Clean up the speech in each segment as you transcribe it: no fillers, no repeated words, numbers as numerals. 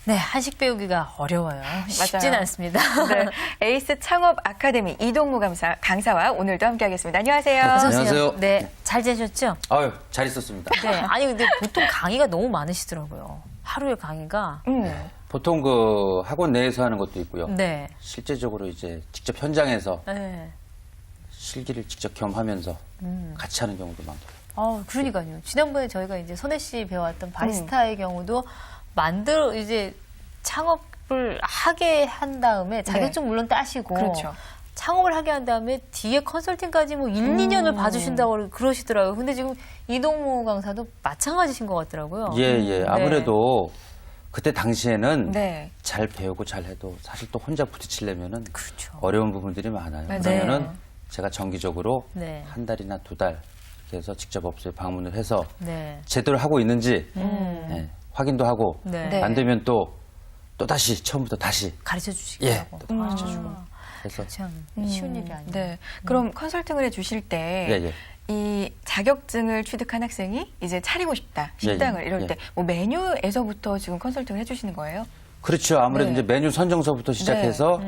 네, 한식 배우기가 어려워요. 쉽진 맞아요. 않습니다. 네, 에이스 창업 아카데미 이동무 강사와 오늘도 함께하겠습니다. 안녕하세요. 어서 오세요. 안녕하세요. 네, 잘 지내셨죠? 아유, 잘 있었습니다. 네, 아니 근데 보통 강의가 너무 많으시더라고요. 하루에 강의가. 보통 그 학원 내에서 하는 것도 있고요. 네. 실제적으로 이제 직접 현장에서 네. 실기를 직접 경험하면서 같이 하는 경우도 많고. 그러니까요. 지난번에 저희가 이제 선혜 씨 배웠던 바리스타의 경우도 이제 창업을 하게 한 다음에 자격증 물론 따시고. 그렇죠. 창업을 하게 한 다음에 뒤에 컨설팅까지 뭐 1, 2년을 봐주신다고 그러시더라고요. 근데 지금 이동무 강사도 마찬가지신 것 같더라고요. 예. 네. 아무래도 그때 당시에는 네. 잘 배우고 잘 해도 사실 또 혼자 부딪히려면은 그렇죠. 어려운 부분들이 많아요. 맞아요. 그러면은 제가 정기적으로 네. 한 달이나 두 달 이렇게 해서 직접 업소에 방문을 해서 네. 제대로 하고 있는지 확인도 하고 네. 안 되면 또 다시 처음부터 다시 가르쳐 주시기도 예, 하고. 또 가르쳐주고. 그래서 참 쉬운 일이 아니에요. 네. 그럼 컨설팅을 해주실 때 예. 이 자격증을 취득한 학생이 이제 차리고 싶다, 식당을 예. 이럴 때 뭐 메뉴에서부터 지금 컨설팅을 해주시는 거예요? 그렇죠. 아무래도 네. 이제 메뉴 선정서부터 시작해서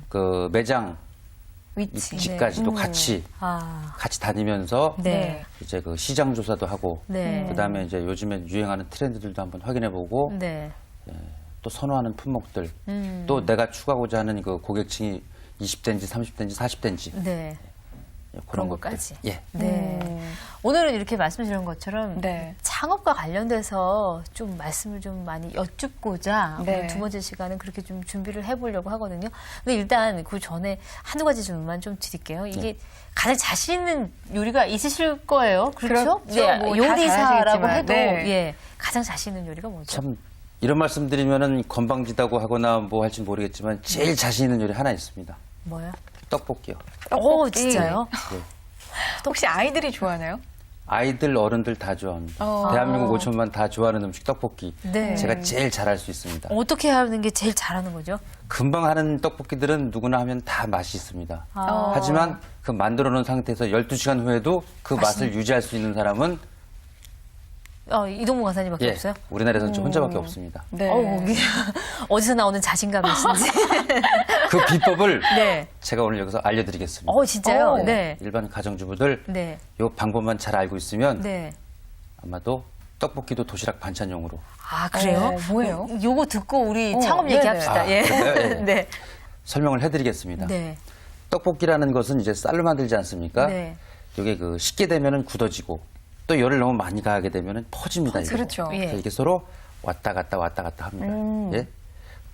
그 매장 위치. 입지까지도 같이 다니면서 네. 이제 그 시장 조사도 하고 네. 그다음에 이제 요즘에 유행하는 트렌드들도 한번 확인해보고 네. 또 선호하는 품목들 또 내가 추구하고자 하는 그 고객층이 20대인지 30대인지 40대인지 네. 그런 것들. 것까지. 예. 네. 오늘은 이렇게 말씀드린 것처럼 네. 창업과 관련돼서 좀 말씀을 좀 많이 여쭙고자 네. 오늘 두 번째 시간은 그렇게 좀 준비를 해보려고 하거든요. 근데 일단 그 전에 한두 가지 질문만 좀 드릴게요. 이게 가장 자신 있는 요리가 있으실 거예요. 그렇죠? 그렇죠. 뭐다 요리사라고 잘하시겠지만, 해도 네. 예, 가장 자신 있는 요리가 뭐죠? 참 이런 말씀 드리면은 건방지다고 하거나 뭐 할지 모르겠지만 제일 자신 있는 요리 하나 있습니다. 뭐요? 떡볶이요. 떡볶이. 진짜요? 혹시 아이들이 좋아하나요? 아이들 어른들 다 좋아합니다. 대한민국 5천만 다 좋아하는 음식 떡볶이. 네. 제가 제일 잘할 수 있습니다. 어떻게 하는 게 제일 잘하는 거죠? 금방 하는 떡볶이들은 누구나 하면 다 맛이 있습니다. 아. 하지만 그 만들어 놓은 상태에서 12시간 후에도 그 맛을 유지할 수 있는 사람은 이동무 강사님밖에 예, 없어요? 우리나라에서는 저 혼자밖에 없습니다. 네. 어디서 나오는 자신감이신지. 그 비법을 네. 제가 오늘 여기서 알려드리겠습니다. 진짜요? 오. 네. 일반 가정주부들 네. 이 방법만 잘 알고 있으면 네. 아마도 떡볶이도 도시락 반찬용으로 그래요? 뭐예요? 요거 듣고 우리 창업 네네. 얘기합시다. 예. 그럴까요? 예. 네. 설명을 해드리겠습니다. 네. 떡볶이라는 것은 이제 쌀로 만들지 않습니까? 네. 이게 그 식게 되면은 굳어지고 또 열을 너무 많이 가하게 되면은 퍼집니다. 이게. 그렇죠. 예. 그래서 이게 서로 왔다 갔다 합니다. 예?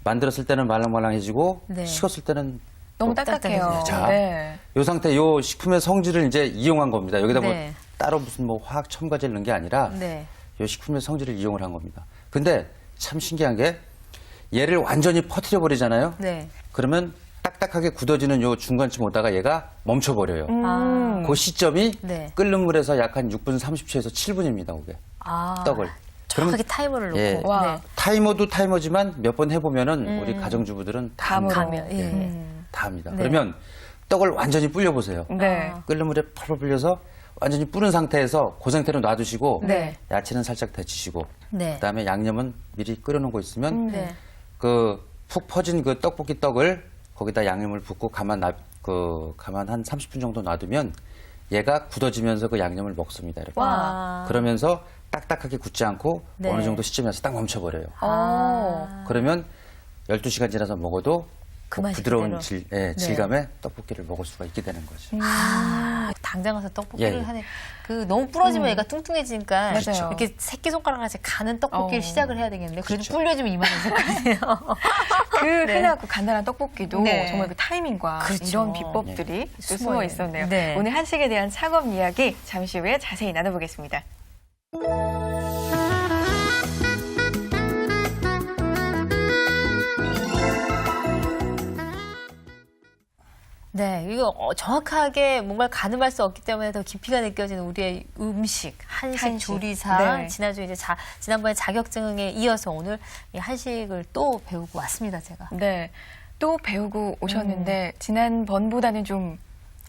만들었을 때는 말랑말랑해지고 네. 식었을 때는 너무 또 딱딱해요. 자, 네. 요 상태 요 식품의 성질을 이제 이용한 겁니다. 여기다 뭐 네. 따로 무슨 뭐 화학 첨가제를 넣은 게 아니라 네. 요 식품의 성질을 이용을 한 겁니다. 근데 참 신기한 게 얘를 완전히 퍼뜨려 버리잖아요. 네. 그러면 딱딱하게 굳어지는 요 중간쯤 오다가 얘가 멈춰버려요. 그 시점이 네. 끓는 물에서 약 한 6분 30초에서 7분입니다. 그게 떡을. 정확하게 타이머를 놓고. 예. 와. 네. 타이머도 타이머지만 몇 번 해보면은 우리 가정주부들은 다 합니다. 가면. 예. 다 합니다. 네. 그러면 떡을 완전히 불려보세요. 네. 끓는 물에 펄펄 불려서 완전히 뿌른 상태에서 그 상태로 놔두시고 네. 야채는 살짝 데치시고 네. 그다음에 양념은 미리 끓여놓은 거 있으면 네. 그 푹 퍼진 그 떡볶이 떡을 거기다 양념을 붓고 가만 한 30분 정도 놔두면 얘가 굳어지면서 그 양념을 먹습니다. 이렇게. 와. 그러면서 딱딱하게 굳지 않고 네. 어느 정도 시점에서 딱 멈춰버려요. 아. 그러면 12시간 지나서 먹어도 그 맛이 부드러운 그대로. 질감의 떡볶이를 먹을 수가 있게 되는 거죠. 당장 가서 떡볶이를 예. 하는 너무 부러지면 얘가 뚱뚱해지니까 맞아요. 이렇게 새끼손가락같이 가는 떡볶이를 시작을 해야 되겠는데 그래도 그렇죠. 불려주면 이만해질 거 아니에요. 그 흔하고 간단한 떡볶이도 네. 정말 그 타이밍과 그렇죠. 이런 비법들이 또 숨어 숨어요. 있었네요. 네. 오늘 한식에 대한 창업 이야기 잠시 후에 자세히 나눠보겠습니다. 네, 이거 정확하게 뭔가 가늠할 수 없기 때문에 더 깊이가 느껴지는 우리의 음식, 한식 조리사. 네. 지난번에 자격증에 이어서 오늘 이 한식을 또 배우고 왔습니다, 제가. 네. 또 배우고 오셨는데 지난번보다는 좀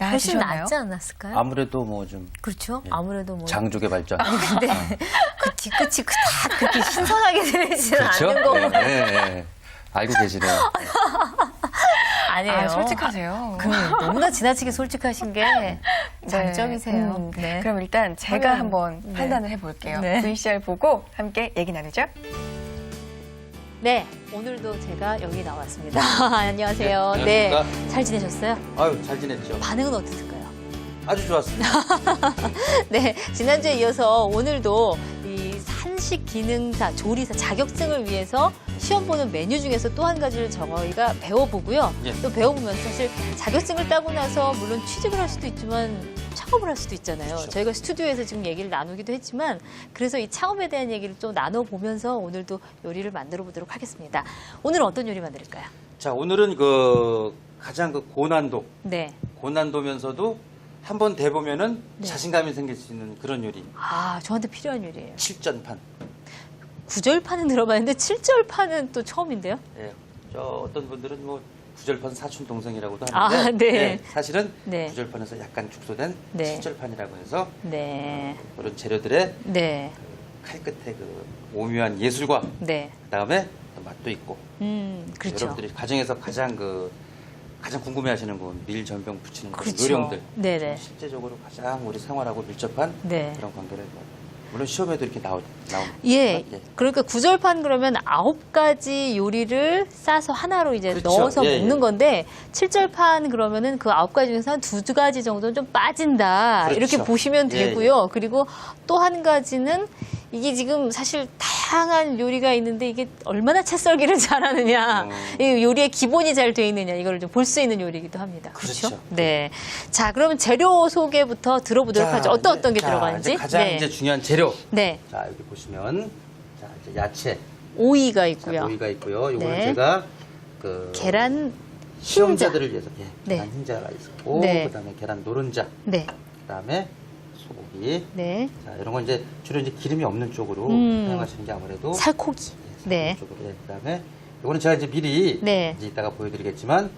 훨씬 나아지셨나요? 낫지 않았을까요? 아무래도 뭐 좀 그렇죠. 예. 아무래도 뭐. 장족의 발전. 근데 그 뒤끝이 다 그렇게 신선하게 들리지는 않는 거고. 네, 네. 알고 계시네요. 아니에요. 아, 솔직하세요. 그 너무나 지나치게 솔직하신 게 장점이세요. 네. 그럼 일단 제가 네. 한번 네. 판단을 해볼게요. 네. VCR 보고 함께 얘기 나누죠. 네, 오늘도 제가 여기 나왔습니다. 안녕하세요. 네, 네, 안녕하십니까. 잘 지내셨어요? 아유, 잘 지냈죠? 반응은 어땠을까요? 아주 좋았습니다. 네, 지난주에 이어서 오늘도 이 산식 기능사, 조리사 자격증을 위해서 시험 보는 메뉴 중에서 또 한 가지를 저희가 배워보고요. 예. 또 배워보면서 사실 자격증을 따고 나서 물론 취직을 할 수도 있지만 창업을 할 수도 있잖아요. 그렇죠. 저희가 스튜디오에서 지금 얘기를 나누기도 했지만 그래서 이 창업에 대한 얘기를 좀 나눠보면서 오늘도 요리를 만들어 보도록 하겠습니다. 오늘은 어떤 요리 만들까요? 자, 오늘은 그 가장 그 고난도, 네. 고난도면서도 한번 대보면은 네. 자신감이 생길 수 있는 그런 요리. 아, 저한테 필요한 요리예요. 7전판. 9절판은 들어봤는데 7절판은 또 처음인데요? 예. 저 어떤 분들은 뭐 구절판 사촌 동생이라고도 아, 하는데 네. 예, 사실은 네. 구절판에서 약간 축소된 네. 7절판이라고 해서 네. 그런 재료들의 네. 칼끝에 그 오묘한 예술과 네. 그다음에 또 맛도 있고 그렇죠. 여러분들이 가정에서 가장 궁금해하시는 건 밀전병 부치는 그런 그렇죠. 요령들 네네. 실제적으로 가장 우리 생활하고 밀접한 네. 그런 관계를 물론 시험에도 이렇게 나옵니다. 예. 그러니까 구절판 그러면 9가지 요리를 싸서 하나로 이제 그렇죠. 넣어서 예, 먹는 예. 건데 7절판 그러면은 그 9가지 중에서 한 2가지 정도는 좀 빠진다. 그렇죠. 이렇게 보시면 예, 되고요. 그리고 또 한 가지는 이게 지금 사실 다양한 요리가 있는데 이게 얼마나 채 썰기를 잘하느냐, 이 요리의 기본이 잘 돼 있느냐 이걸 좀 볼 수 있는 요리이기도 합니다. 그렇죠? 그렇죠. 네. 자, 그러면 재료 소개부터 들어보도록 하죠. 어떤 게 자, 들어가는지. 이제 가장 네. 이제 중요한 재료. 네. 자, 여기 보시면 자, 이제 야채, 오이가 자, 있고요. 오이가 있고요. 요거는 네. 제가 그 계란 시험자들을 위해서 네. 계란 흰자가 있고 네. 그다음에 계란 노른자, 네. 그다음에 소고기. 네. 자, 이런 건 이제 주로 이제 기름이 없는 쪽으로 사용하시는 게 아무래도 살코기. 네. 네. 쪽으로. 예, 그다음에 요거는 제가 이제 미리 네. 이제 이따가 보여드리겠지만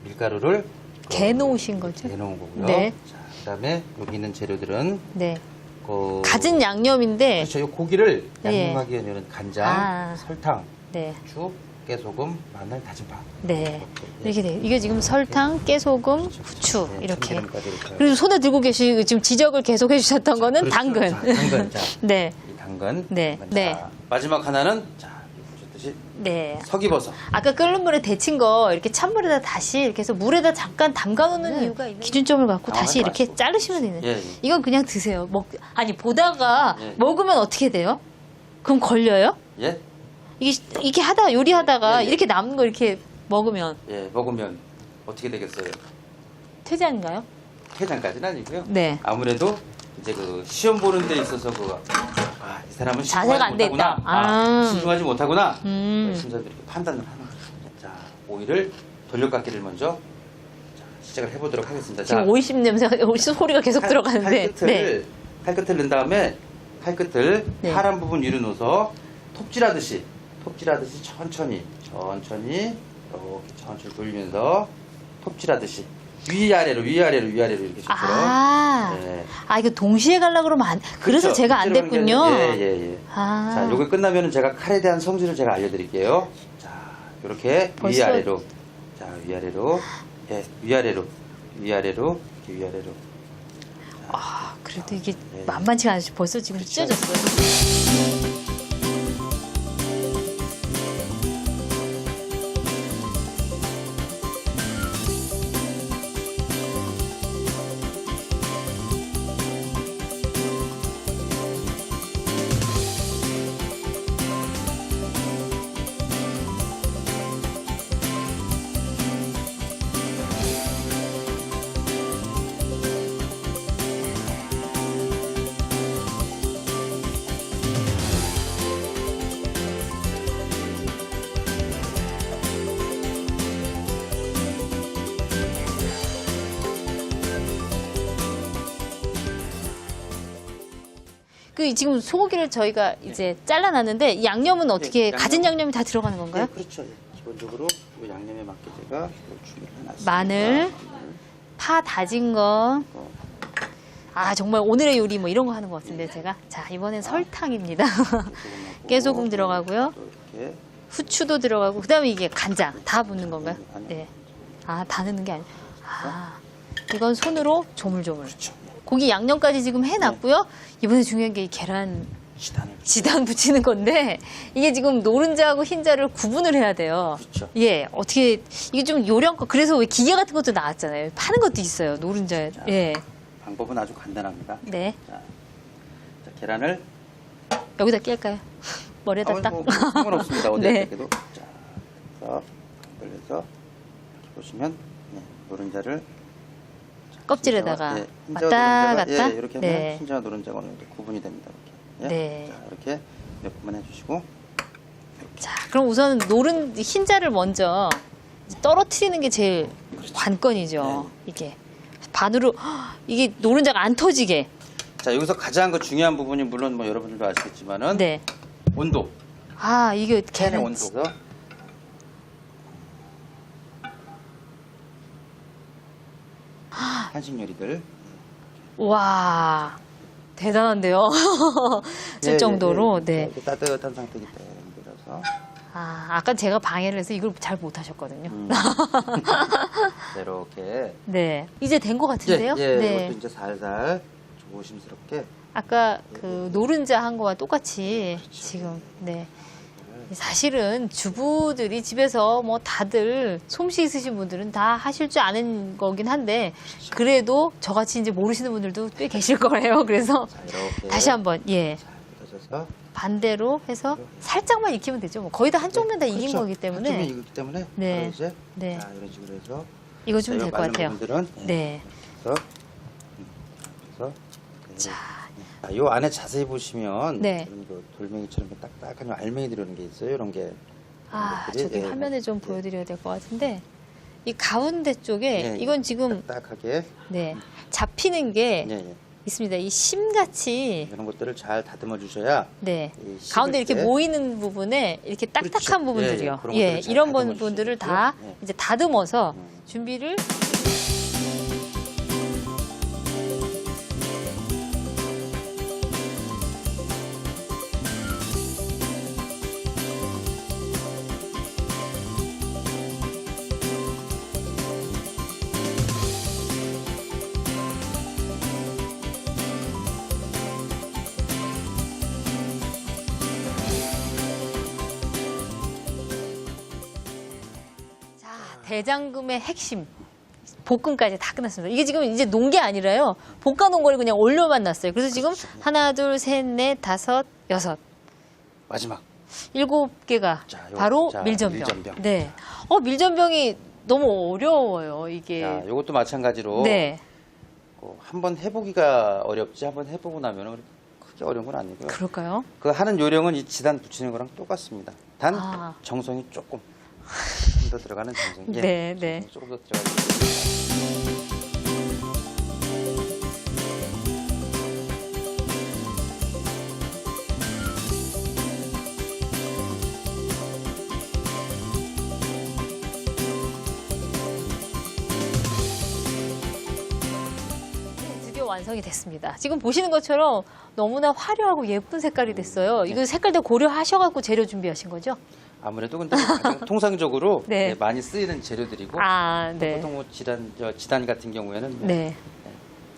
밀가루를 개 놓으신 거죠? 개 놓은 거고요. 네. 자, 그다음에 여기 있는 재료들은 네. 그 가진 양념인데. 그렇죠. 이 고기를 예. 양념하기 위해서는 간장, 아. 설탕, 네. 후추, 깨소금, 마늘, 다진 파. 네. 이렇게 돼요. 이게 지금 설탕, 깨소금, 후추 네, 이렇게. 참기름까지 이렇게. 그리고 손에 들고 계시고 지금 지적을 계속 해주셨던 거는 그렇죠. 당근. 자, 당근. 자, 네. 이 당근. 네, 자, 네. 마지막 하나는 자, 보셨듯이 네. 서기버섯. 아까 끓는 물에 데친 거 이렇게 찬물에다 다시 이렇게 해서 물에다 잠깐 담가놓는 이유가 있는 기준점을 갖고 다시 이렇게 마시고. 자르시면 되는. 예, 예. 이건 그냥 드세요. 아니 보다가 예. 먹으면 어떻게 돼요? 그럼 걸려요? 예? 이게 요리하다가 예, 예. 이렇게 남은 거 이렇게 먹으면 예, 먹으면 어떻게 되겠어요? 퇴장인가요? 퇴장까지는 아니고요. 네. 아무래도 이제 그 시험 보는 데 있어서 이 사람은 자세가 안 돼 신중하지 못하구나. 있다. 신중하지 못하구나. 음. 심사들이 이렇게 판단을 하는 거죠. 자, 오이를 돌려깎기를 먼저 자, 시작을 해보도록 하겠습니다. 지금 자, 오이십 냄새가 소리가 계속 들어가는데. 네. 칼끝을 넣은 다음에 칼끝을 네. 파란 부분 위로 넣어서 톱질하듯이 천천히 이렇게 천천히 돌리면서 톱질하듯이 위아래로 이렇게 식처럼. 네. 이거 동시에 가려고 그러면 그래서 그렇죠. 제가 안 톱질하는 게 됐군요. 아니라- 예. 아. 자, 요거 끝나면은 제가 칼에 대한 성질을 제가 알려드릴게요. 자, 이렇게 벌써- 위아래로. 자, 위아래로. 예, 위아래로. 이렇게 위아래로. 그래도 이게 네. 만만치가 않으시 벌써 지금 그렇죠. 찢어졌어요. 지금 소고기를 저희가 이제 잘라놨는데 이 양념은 어떻게 양념. 가진 양념이 다 들어가는 건가요? 네, 그렇죠. 예. 기본적으로 이 양념에 맞게 제가 이걸 준비해놨습니다. 마늘, 파 다진 거, 아, 정말 오늘의 요리 뭐 이런 거 하는 것 같은데, 제가. 자, 이번엔 설탕입니다. 깨소금 들어가고요. 이렇게 후추도 들어가고, 그 다음에 이게 간장. 다 붓는 건가요? 네. 아, 다 넣는 게 아니에요. 아, 이건 손으로 조물조물. 그렇죠. 고기 양념까지 지금 해놨고요. 이번에 중요한 게 이 계란 시단을 지단 붙이는 건데, 이게 지금 노른자하고 흰자를 구분을 해야 돼요. 그렇죠. 예, 어떻게, 이게 좀 요령껏, 그래서 왜 기계 같은 것도 나왔잖아요. 파는 것도 있어요, 노른자. 예. 방법은 아주 간단합니다. 네. 자, 계란을 여기다 낄까요? 머리에다 딱. 뭐 상관없습니다. 어디 네. 껴도 자, 그래서 걸려서 이렇게 보시면 노른자를 껍질에다가 흰자와, 흰자와 왔다 노른자가, 갔다. 이렇게 하면 네. 흰자와 노른자가 어느 정도 구분이 됩니다. 이렇게. 네. 자, 이렇게 몇 번만 해주시고 자, 그럼 우선 흰자를 먼저 떨어뜨리는 게 제일 관건이죠. 네. 이게 반으로 이게 노른자가 안 터지게. 자, 여기서 가장 중요한 부분이 물론 뭐 여러분들도 아시겠지만은 네. 온도. 아, 이게 팬의 계란. 온도. 한식 요리들 와, 대단한데요. 쓸 정도로. 네. 이렇게 따뜻한 상태이기 때문에 아, 아까 제가 방해를 해서 이걸 잘 못하셨거든요. 자, 이렇게 네. 이제 된 것 같은데요? 네. 이것도 이제 살살 조심스럽게 아까 그 노른자 한 거와 똑같이 지금, 네. 사실은 주부들이 집에서 뭐 다들 솜씨 있으신 분들은 다 하실 줄 아는 거긴 한데, 그래도 저같이 이제 모르시는 분들도 꽤 계실 거예요. 그래서 자, 이렇게 다시 한번, 예. 묻어져서 반대로 해서 살짝만 익히면 되죠. 뭐 거의 다 한쪽면 다 익인 거기 때문에. 한쪽면 익기 때문에 네. 바로 이제 네. 자, 이런 식으로 해서 이거 주면 될 것 마른 같아요. 부분들은 네. 그래서 자, 요 안에 자세히 보시면 네. 이런 그 돌멩이처럼 딱딱한 알맹이 들어오는 게 있어요. 이런 게 아, 것들이, 저기 예. 화면에 좀 보여드려야 될 것 같은데, 이 가운데 쪽에 예, 이건 지금 딱딱하게 네 잡히는 게 예, 예. 있습니다. 이 심같이 이런 것들을 잘 다듬어 주셔야 네 이 씹을 가운데 이렇게 때 모이는 부분에 이렇게 딱딱한 그렇죠. 부분들이요. 예, 예. 그런 예, 것들을 잘 이런 다듬어 부분들을 주시고요. 다 예. 이제 다듬어서 준비를. 자, 대장금의 핵심. 볶음까지 다 끝났습니다. 이게 지금 이제 놓은 게 아니라요. 볶아놓은 걸 그냥 올려만 놨어요. 그래서 지금 하나, 둘, 셋, 넷, 다섯, 여섯, 마지막 7개가 자, 바로 자, 밀전병. 밀전병. 네. 밀전병이 너무 어려워요, 이게. 자, 이것도 마찬가지로 네. 한번 해보기가 어렵지 한번 해보고 나면 크게 어려운 건 아니고요. 그럴까요? 그 하는 요령은 이 지단 붙이는 거랑 똑같습니다. 단 아. 정성이 조금 더 들어가는 정성이 네, 네. 조금 더 들어가는. 드디어 완성이 됐습니다. 지금 보시는 것처럼 너무나 화려하고 예쁜 색깔이 됐어요. 이거 색깔도 고려하셔갖고 재료 준비하신 거죠? 아무래도 근데 가장 통상적으로 네. 많이 쓰이는 재료들이고 아, 네. 보통 뭐 지단 같은 경우에는 뭐 네.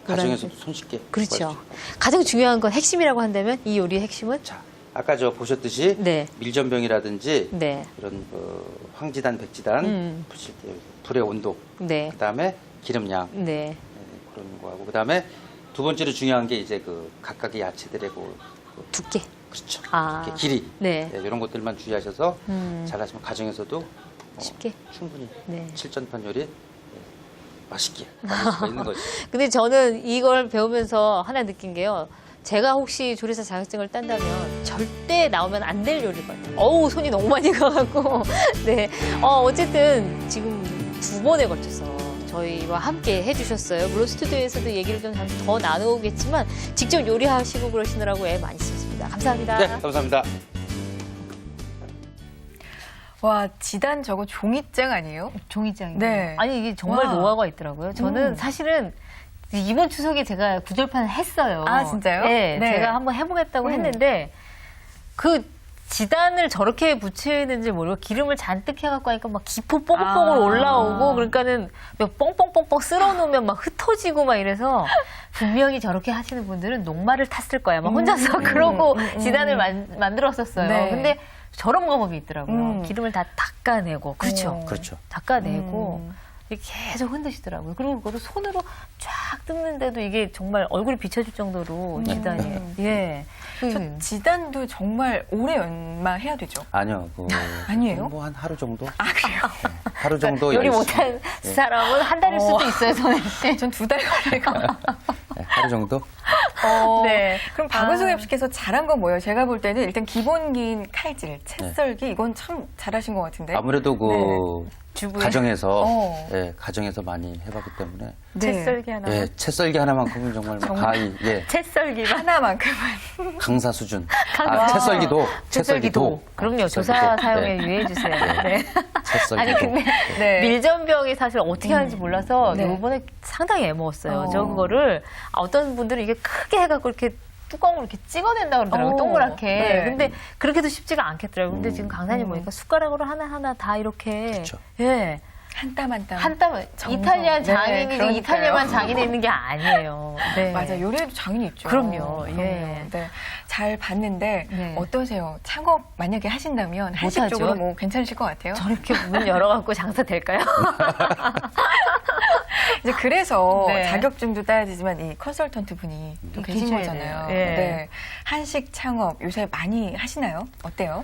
가정에서도 손쉽게 그렇죠. 구할 수 있고. 가장 중요한 건 핵심이라고 한다면 이 요리의 핵심은? 자, 아까 보셨듯이 네. 밀전병이라든지 네. 그런 그 황지단, 백지단 붙일 때 불의 온도, 네. 그다음에 기름량 네. 그런 거하고 그다음에 두 번째로 중요한 게 이제 그 각각의 야채들의 두께. 그렇죠. 아. 이렇게 길이 네. 이런 것들만 주의하셔서 잘하시면 가정에서도 쉽게. 충분히 네. 칠전판 요리 맛있게 만들 수가 있는 거죠. 근데 저는 이걸 배우면서 하나 느낀 게요. 제가 혹시 조리사 자격증을 딴다면 절대 나오면 안 될 요리거든요. 어우, 손이 너무 많이 가갖고. 네. 어쨌든 지금 2번에 걸쳐서 저희와 함께 해주셨어요. 물론 스튜디오에서도 얘기를 좀 더 나누겠지만 직접 요리하시고 그러시느라고 애 많이 쓰셨습니다. 감사합니다. 네, 감사합니다. 와, 지단 저거 종이장 아니에요? 종이장이요. 네. 아니 이게 정말 와. 노하우가 있더라고요. 저는 사실은 이번 추석에 제가 구절판을 했어요. 아, 진짜요? 네, 네. 제가 한번 해보겠다고 했는데 그 지단을 저렇게 붙이는지 모르고 기름을 잔뜩 해갖고 하니까 막 기포 뽀글뽀글 올라오고 그러니까는 막 뻥뻥뻥뻥 쓸어놓으면 막 흩어지고 막 이래서 분명히 저렇게 하시는 분들은 녹말을 탔을 거야. 막 혼자서 그러고 지단을 만들었었어요. 네. 근데 저런 방법이 있더라고요. 기름을 다 닦아내고 그렇죠. 그렇죠. 닦아내고 이렇게 계속 흔드시더라고요. 그리고 그거를 손으로 쫙 뜯는데도 이게 정말 얼굴이 비춰질 정도로 지단이 예. 저 지단도 정말 오래 연마해야 되죠. 아니요. 아니에요? 뭐 한 하루 정도? 아, 그래요? 네, 하루 정도 요리 열심히. 못한 사람은 한 달일 수도 있어요, 손에. 전 2달 걸릴 것 같아요. 네, 하루 정도? 네. 그럼 박은숙 셰프께서 잘한 건 뭐예요? 제가 볼 때는 일단 기본기인 칼질, 채 썰기 이건 참 잘하신 것 같은데. 아무래도 주부의- 가정에서 네. 가정에서 많이 해봤기 때문에 네. 채썰기 하나. 예, 채 썰기 하나만큼은 정말 가히 채썰기만. 하나만큼은. 강사 수준. 강사. 채썰기도. 채썰기도. 그럼요. 조사 사용에 유의해주세요. 네. 채썰기도. 아니, 근데 네. 밀전병이 사실 어떻게 하는지 몰라서 네. 이번에 상당히 애먹었어요. 저 그거를 어떤 분들은 이게 크게 해갖고 이렇게 뚜껑으로 이렇게 찍어낸다 그러더라고요. 오, 동그랗게. 네. 근데 그렇게도 쉽지가 않겠더라고요. 근데 지금 강사님 보니까 숟가락으로 하나하나 다 이렇게. 그렇죠. 예. 한 땀 한 땀. 한 땀, 정성. 이탈리안 네, 장인이 그러니까요. 이탈리아만 장인에 있는 게 아니에요. 네. 맞아, 요리에도 장인이 있죠. 그럼요. 예. 그럼요. 네. 잘 봤는데 네. 어떠세요? 창업 만약에 하신다면 한식 못하죠. 쪽으로 뭐 괜찮으실 것 같아요? 저렇게 문 열어갖고 장사 될까요? 이제 그래서 네. 자격증도 따야 되지만 이 컨설턴트 분이 또 계신 계셔야 거잖아요. 돼요. 예. 네. 한식 창업 요새 많이 하시나요? 어때요?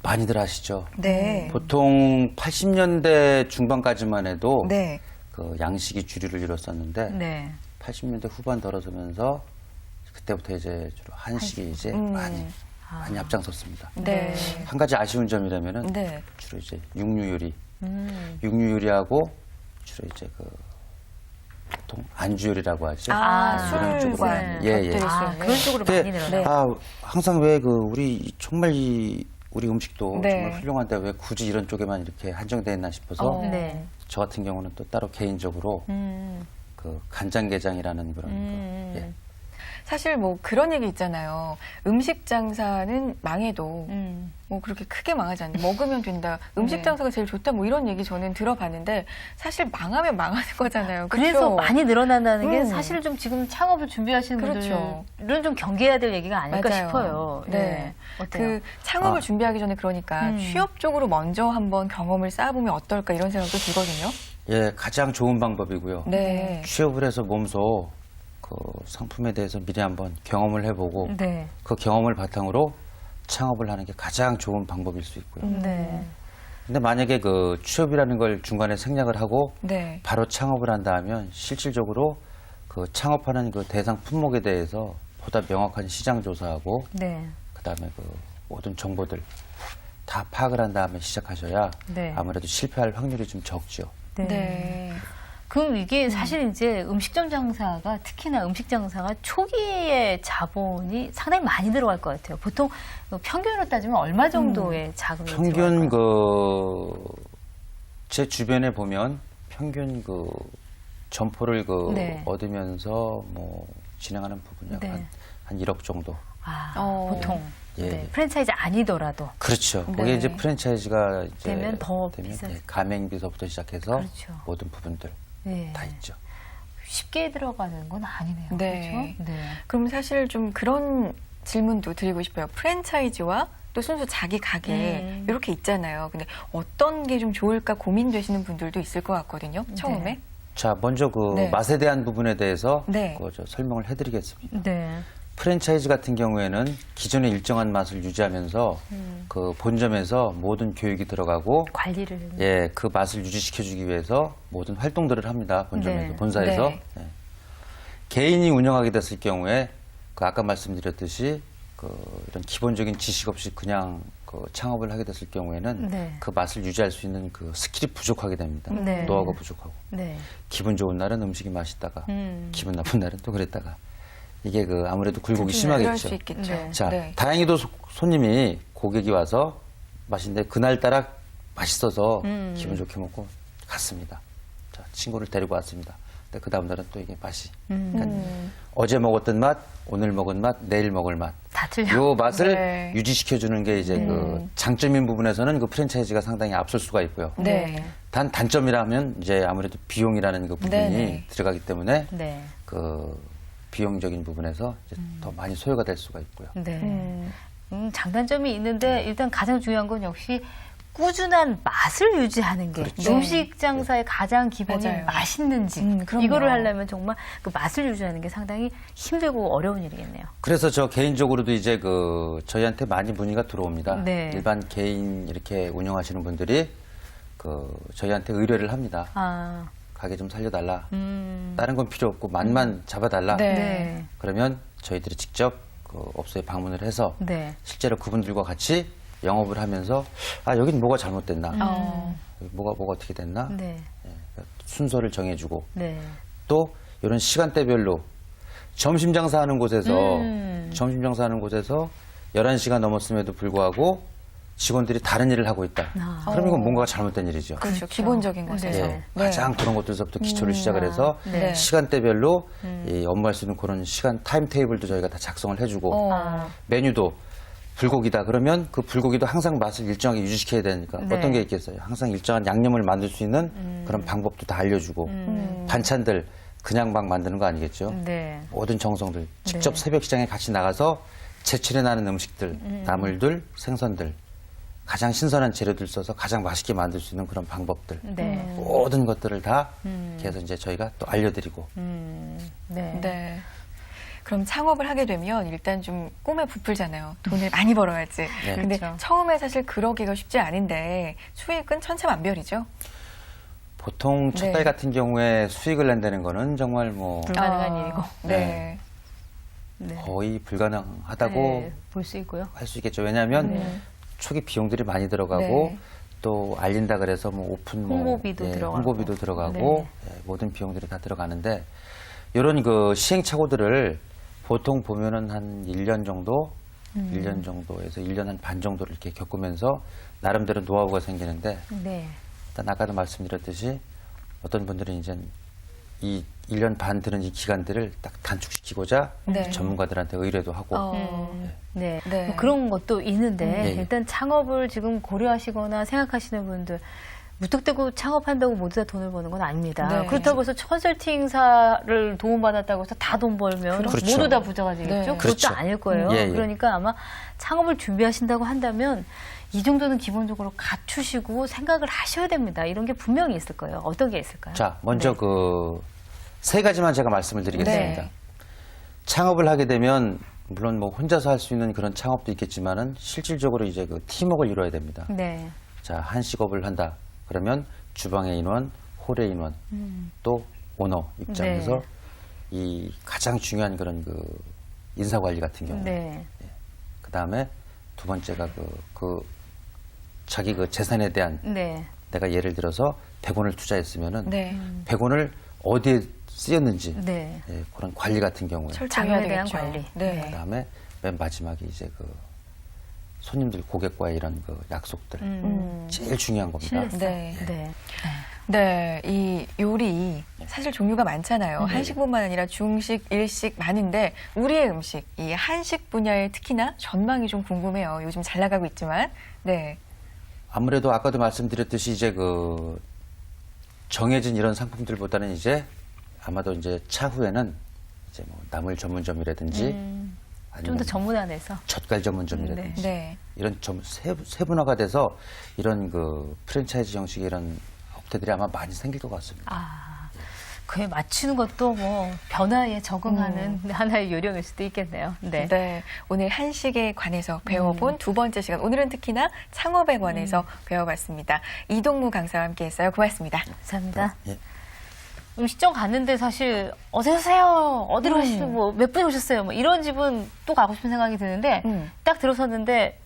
많이들 하시죠. 네. 보통 80년대 중반까지만 해도 네. 그 양식이 주류를 이뤘었는데 네. 80년대 후반 들어서면서 그때부터 이제 주로 한식이 이제 많이 앞장섰습니다. 네. 한 가지 아쉬운 점이라면은 네. 주로 이제 육류 요리, 육류 요리하고 주로 이제 그 보통 안주 요리라고 하죠. 그런 쪽으로 술과 많이. 예, 예. 곁들일 수 아, 있는. 그런 쪽으로 근데, 많이 늘어나요. 네. 항상 왜 우리 정말 우리 음식도 네. 정말 훌륭한데 왜 굳이 이런 쪽에만 이렇게 한정되어 있나 싶어서 네. 저 같은 경우는 또 따로 개인적으로 그 간장게장이라는 그런 예. 사실 뭐 그런 얘기 있잖아요. 음식 장사는 망해도 뭐 그렇게 크게 망하지 않는다. 먹으면 된다. 음식 네. 장사가 제일 좋다. 뭐 이런 얘기 저는 들어봤는데 사실 망하면 망하는 거잖아요. 그래서 그렇죠? 많이 늘어난다는 게 사실 좀 지금 창업을 준비하시는 그렇죠. 분들은 좀 경계해야 될 얘기가 아닐까 맞아요. 싶어요. 네. 네. 어때요? 그 창업을 준비하기 전에 그러니까 취업 쪽으로 먼저 한번 경험을 쌓아보면 어떨까 이런 생각도 들거든요. 예, 가장 좋은 방법이고요. 네. 취업을 해서 몸소 그 상품에 대해서 미리 한번 경험을 해보고 네. 그 경험을 바탕으로 창업을 하는 게 가장 좋은 방법일 수 있고요. 네. 근데 만약에 그 취업이라는 걸 중간에 생략을 하고 네. 바로 창업을 한다 하면 실질적으로 그 창업하는 그 대상 품목에 대해서 보다 명확한 시장 조사하고 네. 그다음에 그 모든 정보들 다 파악을 한 다음에 시작하셔야 네. 아무래도 실패할 확률이 좀 적죠. 네. 네. 그럼 이게 사실 이제 음식점 장사가 특히나 음식 장사가 초기에 자본이 상당히 많이 들어갈 것 같아요. 보통 평균으로 따지면 얼마 정도의 자금이 평균 들어갈까요? 제 주변에 보면 평균 점포를 네. 얻으면서 뭐 진행하는 부분이 네. 한 1억 정도. 보통 예, 네. 예. 프랜차이즈 아니더라도 그렇죠. 네. 거기에 이제 프랜차이즈가 이제 되면 더 비싸죠. 가맹비서부터 시작해서 그렇죠. 모든 부분들 네. 다 있죠. 쉽게 들어가는 건 아니네요. 네. 그렇죠? 네. 그럼 사실 좀 그런 질문도 드리고 싶어요. 프랜차이즈와 또 순수 자기 가게 이렇게 있잖아요. 근데 어떤 게 좀 좋을까 고민되시는 분들도 있을 것 같거든요. 처음에. 자, 먼저 네. 맛에 대한 부분에 대해서 네. 설명을 해드리겠습니다. 네. 프랜차이즈 같은 경우에는 기존의 일정한 맛을 유지하면서 그 본점에서 모든 교육이 들어가고 관리를. 그 맛을 유지시켜주기 위해서 모든 활동들을 합니다. 본점에서, 네. 본사에서. 네. 네. 개인이 운영하게 됐을 경우에 아까 말씀드렸듯이 이런 기본적인 지식 없이 그냥 창업을 하게 됐을 경우에는 네. 그 맛을 유지할 수 있는 그 스킬이 부족하게 됩니다. 네. 노하우가 부족하고. 네. 기분 좋은 날은 음식이 맛있다가 기분 나쁜 날은 또 그랬다가 이게 아무래도 굴곡이 그럴 심하겠죠. 수 있겠죠. 네. 자, 네. 다행히도 손님이 고객이 와서 맛있는데 그날따라 맛있어서 기분 좋게 먹고 갔습니다. 자, 친구를 데리고 왔습니다. 근데 그 다음 날은 또 이게 맛이. 그러니까 어제 먹었던 맛, 오늘 먹은 맛, 내일 먹을 맛. 다 틀려. 요 맛을 네. 유지시켜주는 게 이제 그 장점인 부분에서는 그 프랜차이즈가 상당히 앞설 수가 있고요. 네. 단점이라면 이제 아무래도 비용이라는 그 부분이 네네. 들어가기 때문에 네. 그 비용적인 부분에서 이제 더 많이 소요가 될 수가 있고요. 네. 장단점이 있는데 일단 가장 중요한 건 역시 꾸준한 맛을 유지하는 게 그렇죠. 음식 장사의 가장 기본이 맞아요. 맛있는지 그럼요. 이거를 하려면 정말 그 맛을 유지하는 게 상당히 힘들고 어려운 일이겠네요. 그래서 저 개인적으로도 이제 그 저희한테 많이 문의가 들어옵니다. 네. 일반 개인 이렇게 운영하시는 분들이 그 저희한테 의뢰를 합니다. 아, 가게 좀 살려달라. 다른 건 필요 없고 맛만 잡아달라. 네. 네. 그러면 저희들이 직접 그 업소에 방문을 해서 네. 실제로 그분들과 같이 영업을 하면서 아 여긴 뭐가 잘못됐나, 뭐가 어떻게 됐나, 네. 예, 순서를 정해주고 네. 또 이런 시간대별로 점심 장사하는 곳에서 11시가 넘었음에도 불구하고 직원들이 다른 일을 하고 있다. 그럼 이건 뭔가가 잘못된 일이죠. 그렇죠. 기본적인 것에서. 예, 가장 그런 것들서부터 기초를 시작을 해서 네. 시간대별로 이 업무할 수 있는 그런 시간 타임 테이블도 저희가 다 작성을 해주고 메뉴도 불고기다 그러면 그 불고기도 항상 맛을 일정하게 유지시켜야 되니까 네. 어떤 게 있겠어요. 항상 일정한 양념을 만들 수 있는 그런 방법도 다 알려주고 반찬들 그냥 막 만드는 거 아니겠죠. 네. 모든 정성들 직접 네. 새벽 시장에 같이 나가서 제철에 나는 음식들, 나물들, 생선들 가장 신선한 재료들 써서 가장 맛있게 만들 수 있는 그런 방법들 네. 모든 것들을 다 계속 이제 저희가 또 알려드리고 네. 네. 그럼 창업을 하게 되면 일단 좀 꿈에 부풀잖아요. 돈을 많이 벌어야지. 네. 근데 그렇죠. 처음에 사실 그러기가 쉽지 않은데 수익은 천차만별이죠. 보통 첫 네. 달 같은 경우에 수익을 낸다는 거는 정말 뭐 불가능한 일이고. 네. 네. 거의 불가능하다고 네, 볼 수 있고요. 할 수 있겠죠. 왜냐하면 초기 비용들이 많이 들어가고 네. 또 알린다 그래서 뭐 오픈 뭐, 홍보비도 들어가고. 홍보비도 들어가고 모든 비용들이 다 들어가는데 이런 그 시행착오들을 보통 보면은 한 1년 정도, 1년 정도에서 1년 한 반 정도를 이렇게 겪으면서 나름대로 노하우가 생기는데 네. 일단 아까도 말씀드렸듯이 어떤 분들은 이제 이 1년 반 드는 이 기간들을 딱 단축시키고자 네. 전문가들한테 의뢰도 하고 네. 네. 뭐 그런 것도 있는데 예, 예. 일단 창업을 지금 고려하시거나 생각하시는 분들 무턱대고 창업한다고 모두 다 돈을 버는 건 아닙니다. 네. 그렇다고 해서 컨설팅사를 도움받았다고 해서 다 돈 벌면 그렇죠. 모두 다 부자가 되겠죠? 네. 그것도 그렇죠. 아닐 거예요. 예, 예. 그러니까 아마 창업을 준비하신다고 한다면 이 정도는 기본적으로 갖추시고 생각을 하셔야 됩니다. 이런 게 분명히 있을 거예요. 어떤 게 있을까요? 자, 먼저 네. 그 세 가지만 제가 말씀을 드리겠습니다. 네. 창업을 하게 되면 물론 뭐 혼자서 할 수 있는 그런 창업도 있겠지만은 실질적으로 이제 그 팀워크를 이루어야 됩니다. 네. 자, 한식업을 한다. 그러면 주방의 인원, 홀의 인원, 또 오너 입장에서 네. 이 가장 중요한 그런 그 인사 관리 같은 경우. 네. 그 다음에 두 번째가 자기 그 재산에 대한 네. 내가 예를 들어서 100원을 투자했으면은 네. 100원을 어디에 쓰였는지 네. 예, 그런 관리 같은 경우에 철저해야 자금에 대한 되겠죠. 관리. 네. 그다음에 맨 마지막에 이제 그 손님들 고객과의 이런 그 약속들 제일 중요한 겁니다. 신뢰성. 네. 네. 네, 이 요리 사실 종류가 많잖아요. 한식뿐만 아니라 중식, 일식 많은데 우리의 음식, 이 한식 분야의 특히나 전망이 좀 궁금해요. 요즘 잘 나가고 있지만, 네, 아무래도 아까도 말씀드렸듯이 이제 그 정해진 이런 상품들보다는 이제 아마도 이제 차후에는 이제 뭐 나물 전문점이라든지 좀 아니면 더 전문화돼서. 젓갈 전문점이라든지 네, 이런 좀 세분화가 돼서 이런 그 프랜차이즈 형식의 이런 업체들이 아마 많이 생길 것 같습니다. 아, 그에 맞추는 것도 뭐 변화에 적응하는 하나의 요령일 수도 있겠네요. 네. 네. 오늘 한식에 관해서 배워본 두 번째 시간. 오늘은 특히나 창업에 관해서 배워봤습니다. 이동무 강사와 함께했어요. 고맙습니다. 감사합니다. 예. 음식점 갔는데 사실 어서 오세요. 어디로 가시죠? 뭐 몇 분이 오셨어요? 뭐 이런 집은 또 가고 싶은 생각이 드는데 딱 들어섰는데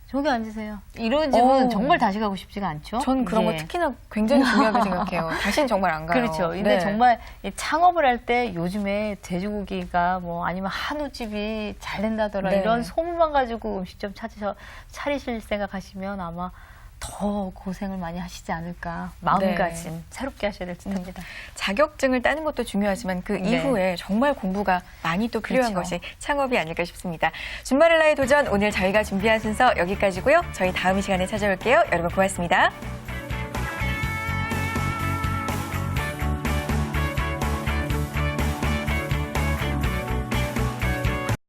저기 앉으세요. 이런 집은 오. 정말 다시 가고 싶지가 않죠. 전 그런 거 예. 특히나 굉장히 중요하게 생각해요. 다시는 정말 안 가요. 그렇죠. 근데 네. 정말 이 창업을 할 때 요즘에 돼지고기가 뭐 아니면 한우집이 잘 된다더라 네. 이런 소문만 가지고 음식점 차리실 생각하시면 아마 더 고생을 많이 하시지 않을까. 마음가짐 네. 새롭게 하셔야 될 듯 합니다. 자격증을 따는 것도 중요하지만 그 네. 이후에 정말 공부가 많이 또 필요한 그렇죠. 것이 창업이 아닐까 싶습니다. 준마렐라의 도전 오늘 저희가 준비한 순서 여기까지고요. 저희 다음 시간에 찾아올게요. 여러분 고맙습니다.